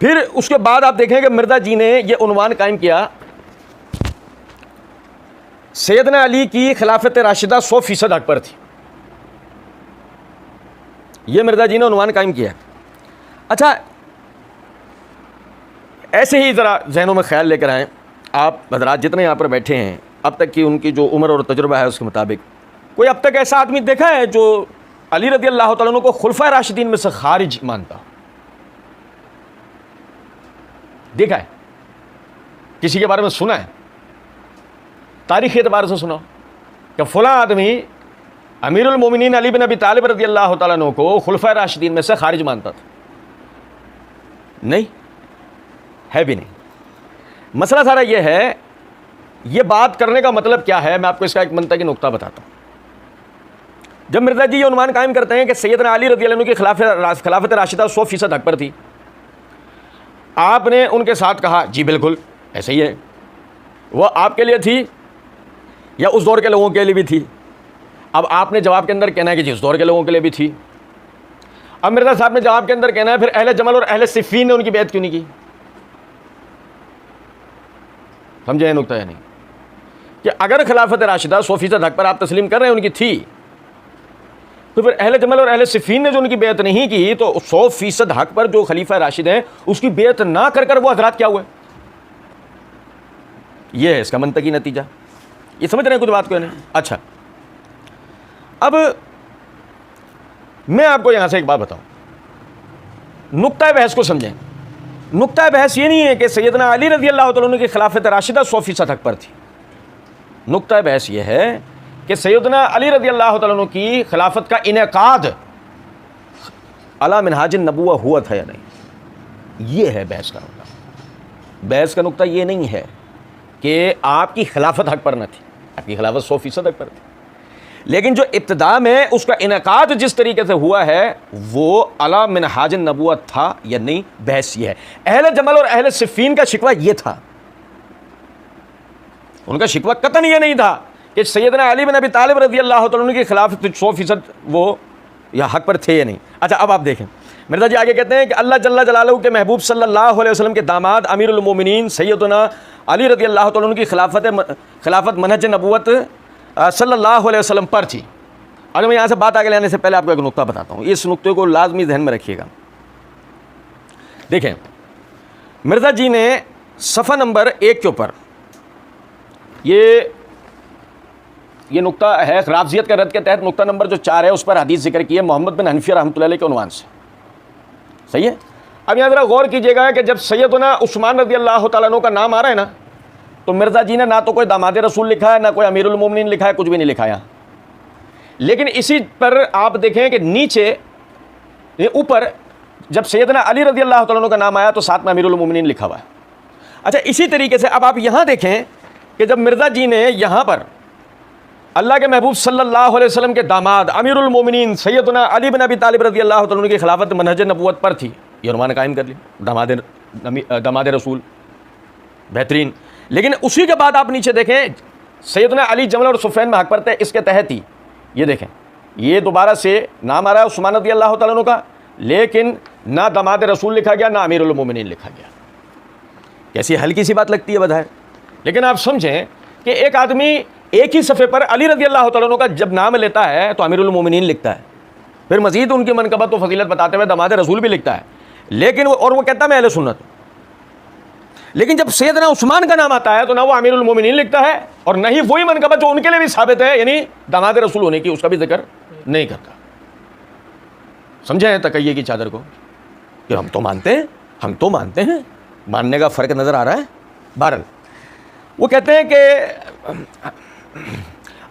फिर उसके बाद आप देखें कि मिर्ज़ा जी ने यह उन्वान कायम किया, सैयदना अली की खिलाफत राशिदा 100% हक पर थी। यह मिर्ज़ा जी ने उन्वान कायम किया। अच्छा, ऐसे ही ज़रा जहनों में ख्याल लेकर आएँ आप हज़रात जितने यहाँ पर बैठे हैं, अब तक की उनकी जो उम्र और तजुर्बा है उसके मुताबिक कोई अब तक ऐसा आदमी देखा है जो अली रज़ी अल्लाह तआला अन्हु को खुलफा राशिदीन में से खारिज मानता? देखा है? किसी के बारे में सुना है? तारीख़ एतबार से सुना कि फ़लाँ आदमी अमीरुल मोमिनीन अली बिन अबी तालिब रज़ी अल्लाह तआला अन्हु को खुलफा राशिदीन में से खारिज मानता था? नहीं है, भी नहीं। मसला सारा ये है, ये बात करने का मतलब क्या है, मैं आपको इसका एक मंतकी नुक्ता बताता हूँ। जब मिर्ज़ा जी ये उन्वान कायम करते हैं कि सैयदना अली रज़ी अल्लाह अन्हु की खिलाफत राशिदा 100% हक पर थी, आपने उनके साथ कहा जी बिल्कुल ऐसे ही है, वह आपके लिए थी या उस दौर के लोगों के लिए भी थी? अब आपने जवाब के अंदर कहना है कि जी उस दौर के लोगों के लिए भी थी। अब मिर्ज़ा साहब ने जवाब के अंदर कहना है फिर अहले जमल और अहले सिफ़ीन ने उनकी बैत क्यों नहीं की? समझे ये नुक्ता या नहीं? कि अगर खिलाफत राशिदा 100% हक पर आप तस्लीम कर रहे हैं उनकी थी, तो फिर अहले जमल और अहले सिफ़ीन ने जो उनकी बेत नहीं की, तो 100% हक पर जो खलीफा राशिद हैं उसकी बेत ना कर कर वो हजरात क्या हुए? ये है इसका मंतकी नतीजा। ये समझ रहे हैं कुछ बात को नहीं? अच्छा, अब मैं आपको यहां से एक बात बताऊं, नुक्ता बहस को समझें। नुक्ता बहस ये नहीं है कि सैयदना अली रज़ी अल्लाह तआला अन्हु की खिलाफत राशिदा 100% हक पर थी। नुक्ता बहस ये है कि सैयदना अली रज़ी अल्लाह तआला अन्हु की खिलाफत का इनेकाद अला मिनहाज नबुव्वा हुआ था या नहीं, ये है बहस का नुक्ता। बहस का नुक्ता ये नहीं है कि आपकी खिलाफत हक पर न थी, आपकी खिलाफत 100% हक पर थी, लेकिन जो इब्तिदा में उसका इनेकाद जिस तरीके से हुआ है वो अला मिनहाज नबुव्वा था या नहीं, बहस ये है। अहले जमल और अहले सिफ़ीन का शिकवा ये था, उनका शिकवा कतन ये नहीं था कि सैयदना अली बिन अबी तालिब रज़ी अल्लाह तआला अन्हु की खिलाफत 100% वो या हक पर थे या नहीं। अच्छा, अब आप देखें, मिर्ज़ा जी आगे कहते हैं कि अल्लाह जल्ला जलालहू के महबूब सल्लल्लाहु अलैहि वसल्लम के दामाद अमीरुल मोमिनीन सैयदना अली रज़ी अल्लाह तआला अन्हु की खिलाफत मनहज नबुव्वत सल्लल्लाहु अलैहि वसल्लम पर थी। और मैं यहाँ से बात आगे लेने से पहले आपको एक नुक्ता बताता हूँ, इस नुक्ते को लाजमी ध्यान में रखिएगा। देखें, मिर्ज़ा जी ने सफ़ा नंबर 1 के ऊपर ये नुक्ता है राफ़ज़ियत के रद्द के तहत, नुक्ता नंबर जो 4 है उस पर हदीस जिक्र की है मोहम्मद बिन हनफिया रहमतुल्लाह अलैह के उन्वान से। सही है? अब यहाँ ज़रा गौर कीजिएगा कि जब सैयदना उस्मान रज़ी अल्लाह तआला अन्हु का नाम आ रहा है ना, तो मिर्ज़ा जी ने ना तो कोई दामाद रसूल लिखा है, ना कोई अमीरुल मोमिनीन लिखा है, कुछ भी नहीं लिखा है। लेकिन इसी पर आप देखें कि नीचे ऊपर जब सैयदना अली रज़ी अल्लाह तआला अन्हु का नाम आया तो साथ में अमीरुल मोमिनीन लिखा हुआ है। अच्छा, इसी तरीके से अब आप यहाँ देखें कि जब मिर्ज़ा जी ने यहाँ पर अल्लाह के महबूब सल्लल्लाहु अलैहि वसल्लम के दामाद अमीरुल मोमिनीन सैयदना अली बिन अबी तालिब रज़ी अल्लाह तआला अन्हु की खिलाफत मनहज नबुव्वत पर थी, ये उन्वान कायम कर लिया, दामाद रसूल, बेहतरीन। लेकिन उसी के बाद आप नीचे देखें सैयदना अली जमल और सुफ़ैन में हक पर थे, इसके तहत ही ये देखें ये दोबारा से नाम आ रहा है उस्मान रज़ी अल्लाह तआला अन्हु का, लेकिन ना दामाद रसूल लिखा गया ना अमीरुल मोमिनीन लिखा गया। कैसी हल्की सी बात लगती है बधाए, लेकिन आप समझें कि एक आदमी एक ही सफ़े पर अली रज़ी अल्लाह तआला अन्हु का जब नाम लेता है तो अमीरुल मोमिनीन लिखता है, फिर मज़ीद उनकी मनक़बत व फजीलत बताते हुए दामाद रसूल भी लिखता है, लेकिन वो कहता है मैं अहले सुन्नत। लेकिन जब सैयदना उस्मान का नाम आता है तो ना वो अमीरुल मोमिनीन लिखता है और न ही वही मनक़बत जो उनके लिए भी साबित है, यानी दामाद रसूल होने की, उसका भी जिक्र नहीं करता। समझे तकय्ये की चादर को कि हम तो मानते हैं, मानने का फ़र्क नज़र आ रहा है। बहरहाल वो कहते हैं कि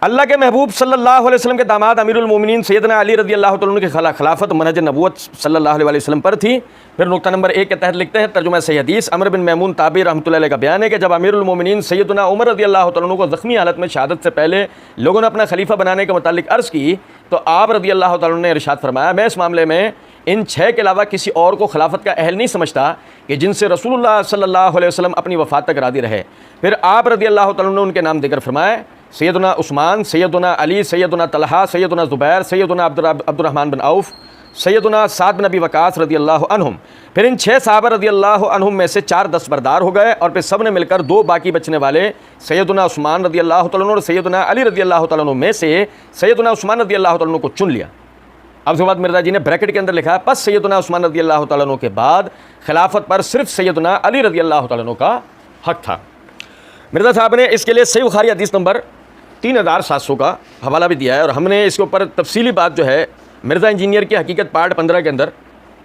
अल्लाह के महबूब सल्लल्लाहु अलैहि वसल्लम के दामाद अमीरुल मोमिनीन सैयदना अली रज़ी अल्लाह तआला अन्हु की खिलाफत मनहज नबुव्वत सल्लल्लाहु अलैहि वसल्लम पर थी। फिर नुक्ता नंबर 1 के तहत लिखते हैं, तर्जुमा सही हदीस अमर बिन मैमून ताबी रहमतुल्लाह अलैह का बयान है कि जब अमीरुल मोमिनीन सैयदना उमर रज़ी अल्लाह तआला अन्हु को ज़ख्मी हालत में शहादत से पहले लोगों ने अपना खलीफा बनाने के मुतालिक अर्ज़ की, तो आप रज़ी अल्लाह तआला अन्हु ने इरशाद फरमाया, मैं इस मामले में इन 6 के अलावा किसी और को खिलाफत का अहल नहीं समझता कि जिनसे रसूलुल्लाह सल्लल्लाहु अलैहि वसल्लम अपनी वफ़ात तक राज़ी रहे। फिर आप रज़ी अल्लाह तआला अन्हु ने उनके नाम जिक्र फरमाए, सैयदना उस्मान, सैयदना अली, सैयदना तलहा, सैयदना ज़ुबैर, सैयदना अब्दुर्रहमान बिन औफ़, सैयदना साद बिन अबी वकास रदियल्लाहु अन्हुम। फिर इन 6 सहाबा रदियल्लाहु अन्हुम में से 4 दस्तबरदार हो गए और फिर सब ने मिलकर 2 बाकी बचने वाले सैयदना उस्मान रदियल्लाहु तआला अन्हु और सैयदना अली रदियल्लाहु तआला अन्हु में से सैयदना उस्मान रदियल्लाहु तआला अन्हु को चुन लिया। अब उसके बाद मिर्ज़ा जी ने ब्रैकेट के अंदर लिखा है, बस सैयदना उस्मान रदियल्लाहु तआला अन्हु के बाद खिलाफत पर सिर्फ सैयदना अली रदियल्लाहु तआला अन्हु का हक था। मिर्ज़ा साहब ने इसके लिए सही बुखारी हदीस नंबर 3700 का हवाला भी दिया है और हमने इसके ऊपर तफसीली बात जो है मिर्ज़ा इंजीनियर की हकीकत पार्ट 15 के अंदर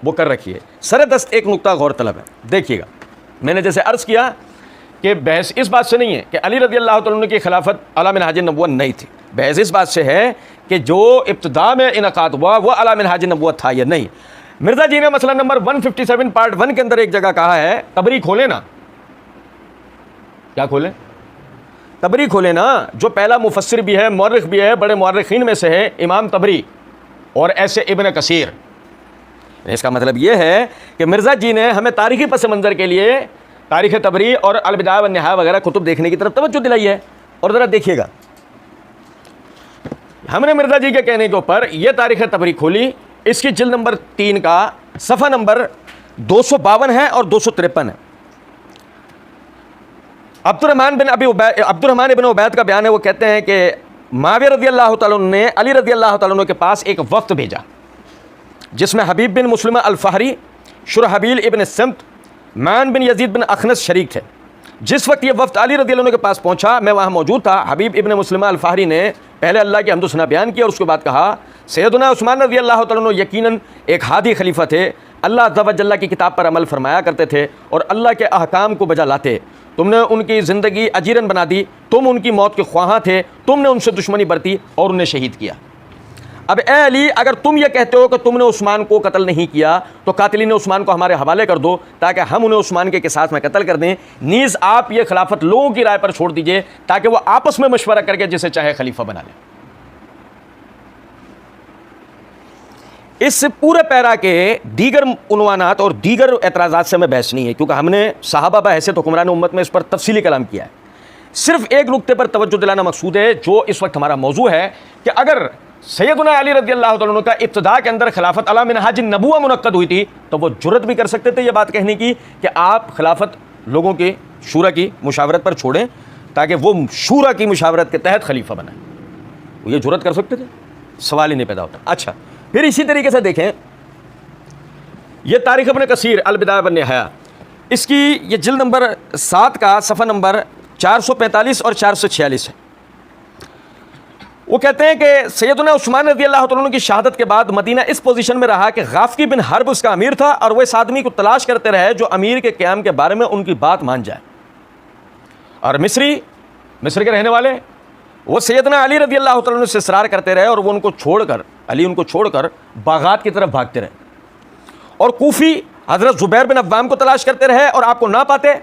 वो कर रखी है। सरदस्त एक नुक्ता गौर तलब है, देखिएगा। मैंने जैसे अर्ज़ किया कि बहस इस बात से नहीं है कि अली रज़ियल्लाहु तआला अन्हु की खिलाफत अला मिनहाज नबुव्वत नहीं थी, बहस इस बात से है कि जो इब्तिदा में इनकाद हुआ वो अला मिनहाज नबुव्वत था या नहीं। मिर्ज़ा जी ने मसला नंबर 157 पार्ट 1 के अंदर एक जगह कहा है, तबरी खोले ना, क्या खोले? तबरी खोले ना। जो पहला मुफस्सिर भी है, मौर्रिख भी है, बड़े मौर्रिखीन में से है इमाम तबरी और ऐसे इब्न कसीर। इसका मतलब ये है कि मिर्ज़ा जी ने हमें तारीख़ी पस मंज़र के लिए तारीख़ तबरी और अल बिदाया व निहाया वगैरह कुतुब देखने की तरफ तवज्जो दिलाई है। और ज़रा देखिएगा, हमने मिर्ज़ा जी के कहने के ऊपर यह तारीख़ तबरी खोली, इसकी जिल्द नंबर 3 का सफ़ा नंबर 252 है और 253 है। अब्दुर्रहमान इब्न उबैद का बयान है, वो कहते हैं कि मुआविया रज़ियल्लाहु तआला अन्हु ने अली रज़ियल्लाहु तआला अन्हु के पास एक वफ़्द भेजा जिसमें हबीब बिन मुस्लिमा अल-फ़हरी, शुरहबील इब्न सिम्त, मान बिन यजीद बिन अखनस शरीक थे। जिस वक्त ये वफ़्द अली रज़ियल्लाहु अन्हु के पास पहुंचा, मैं वहाँ मौजूद था। हबीब इब्न मुस्लिमा अल-फ़हरी ने पहले अल्लाह की हम्द व सना बयान किया और उसके बाद कहा, सैयदना उस्मान रज़ियल्लाहु तआला अन्हु यकीनन एक हादी खलीफा थे, अल्लाह अज़्ज़ा व जल्ला की किताब पर अमल फरमाया करते थे और अल्लाह के अहकाम को बजा लाते। तुमने उनकी ज़िंदगी अजीरन बना दी, तुम उनकी मौत के ख्वाहां थे, तुमने उनसे दुश्मनी बरती और उन्हें शहीद किया। अब ए अली, अगर तुम ये कहते हो कि तुमने उस्मान को कत्ल नहीं किया तो कातिलीन उस्मान को हमारे हवाले कर दो ताकि हम उन्हें उस्मान के किसास में कत्ल कर दें। नीज़ आप ये खिलाफत लोगों की राय पर छोड़ दीजिए ताकि वो आपस में मशवरा करके जिसे चाहे खलीफा बना लें। इस पूरे पैरा के दीगर उन्वानात और दीगर एतराज़ात से हमें बहस नहीं है, क्योंकि हमने सहाबा बहैसियत हुक्मरान उम्मत में इस पर तफसीली कलाम किया है। सिर्फ एक नुक्ते पर तवज्जो दिलाना मकसूद है जो इस वक्त हमारा मौजू है कि अगर सैयदना अली रज़ियल्लाहु तआला अन्हु का इब्तिदा के अंदर खिलाफत अला मिनहाज नबुव्वत मुनक्कद हुई थी तो वो जुर्रत भी कर सकते थे ये बात कहने की कि आप खिलाफत लोगों के शूरा की मुशावरत पर छोड़ें ताकि वो शूरा की मुशावरत के तहत खलीफा बनाए। वो ये जुर्रत कर सकते थे, सवाल ही नहीं पैदा होता। अच्छा, फिर इसी तरीके से देखें, यह तारीख़ इब्न कसीर अल बिदाया व निहाया, इसकी ये जिल्द नंबर 7 का सफ़ा नंबर 445 और 446 है। वो कहते हैं कि सैयदना उस्मान रज़ियल्लाहु तआला अन्हु की शहादत के बाद मदीना इस पोजीशन में रहा कि गाफ़की बिन हर्ब उसका अमीर था और वह इस आदमी को तलाश करते रहे जो अमीर के क़याम के बारे में उनकी बात मान जाए। और मिस्र के रहने वाले वो सैयदना अली रज़ियल्लाहु तआला अन्हु से इसरार करते रहे और वो अली उनको छोड़कर बागात की तरफ भागते रहे। और कूफ़ी हज़रत ज़ुबैर बिन अव्वाम को तलाश करते रहे और आपको ना पाते,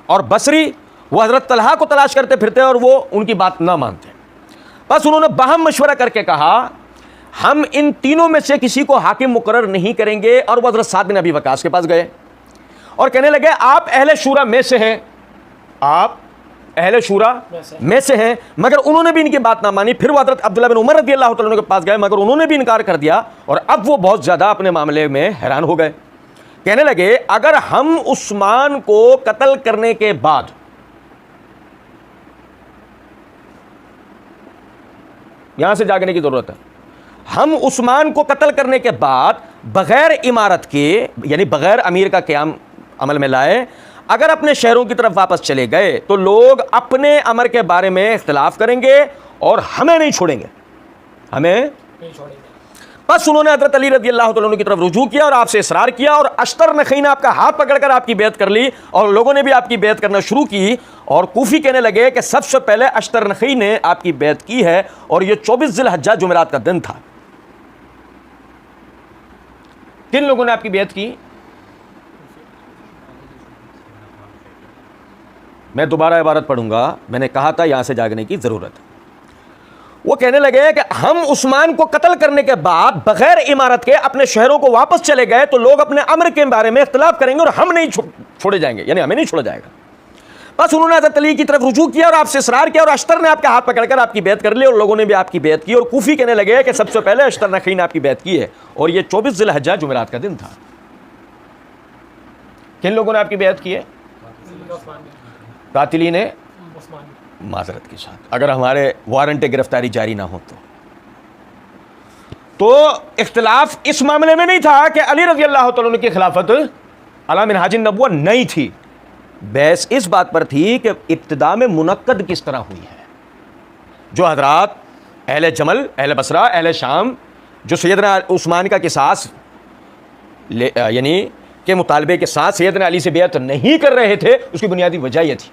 और बसरी वो हज़रत तलहा को तलाश करते फिरते और वो उनकी बात ना मानते। बस उन्होंने बाहम मशवरा करके कहा हम इन तीनों में से किसी को हाकिम मुकर्रर नहीं करेंगे, और वो हज़रत साद बिन अबी वकास के पास गए और कहने लगे आप अहले शूरा में से हैं, आप अहले शूरा में से हैं। मगर उन्होंने भी इनकी बात ना मानी। फिर वो हज़रत अब्दुल्लाह बिन उमर रज़ियल्लाहु तआला अन्हु के पास गए, मगर उन्होंने भी इनकार कर दिया और अब वो बहुत ज़्यादा अपने मामले में हैरान हो गए। कहने लगे अगर हम उस्मान को कत्ल करने के बाद यहां से जागने की जरूरत है, हम उस्मान को कत्ल करने के बाद बगैर इमारत के यानी बगैर अमीर का क़याम अमल में लाए अगर अपने शहरों की तरफ वापस चले गए तो लोग अपने अमर के बारे में इख्तिलाफ करेंगे और हमें नहीं छोड़ेंगे, हमें नहीं छोड़ेंगे। बस उन्होंने हज़रत अली रज़ियल्लाहु तआला अन्हु की तरफ रुजू किया और आपसे इसरार किया और अश्तर नखी ने आपका हाथ पकड़कर आपकी बैत कर ली और लोगों ने भी आपकी बैत करना शुरू की। और कूफी कहने लगे कि सबसे पहले अश्तर नखी ने आपकी बैत की है और यह 24 ज़िलहज्जा जुमेरात का दिन था। किन लोगों ने आपकी बैत की? मैं दोबारा इबारत पढ़ूंगा, मैंने कहा था यहां से जागने की जरूरत है। वो कहने लगे कि हम उस्मान को कत्ल करने के बाद बगैर इमारत के अपने शहरों को वापस चले गए तो लोग अपने अमर के बारे में इख्तिलाफ करेंगे और हम नहीं छोड़े जाएंगे, यानी हमें नहीं छोड़ा जाएगा। बस उन्होंने हज़रत अली की तरफ रुजू किया और आपसे इसरार किया और अश्तर ने आपके हाथ पकड़कर आपकी बैत कर ली और लोगों ने भी आपकी बैत की। और कूफी कहने लगे कि सबसे पहले अश्तर नखी ने आपकी बैत की है और ये 24 ज़िलहज्जा जुमेरात का दिन था। किन लोगों ने आपकी बैत की है? कातिली ने माजरत के साथ, अगर हमारे वारंट गिरफ्तारी जारी ना हो तो इख्तिलाफ इस मामले में नहीं था कि अली रज़ी अल्लाह तआला अन्हु की खिलाफत अला मिनहाज नबुव्वह नहीं थी। बहस इस बात पर थी कि इब्तिदा में मुनक्कद किस तरह हुई है। जो हजरात अहले जमल, अहले बसरा, अहले शाम जो सैयदना उस्मान का किसास यानी के मुतालबे के साथ सैयदना अली से बैत नहीं कर रहे थे, उसकी बुनियादी वजह यह थी।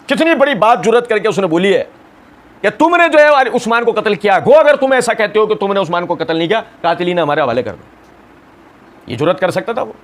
कितनी बड़ी बात जुर्रत करके उसने बोली है कि तुमने जो है उस्मान को कत्ल किया, गो अगर तुम ऐसा कहते हो कि तुमने उस्मान को कत्ल नहीं किया, कातिली ने हमारे हवाले कर दो। ये जुर्रत कर सकता था वो?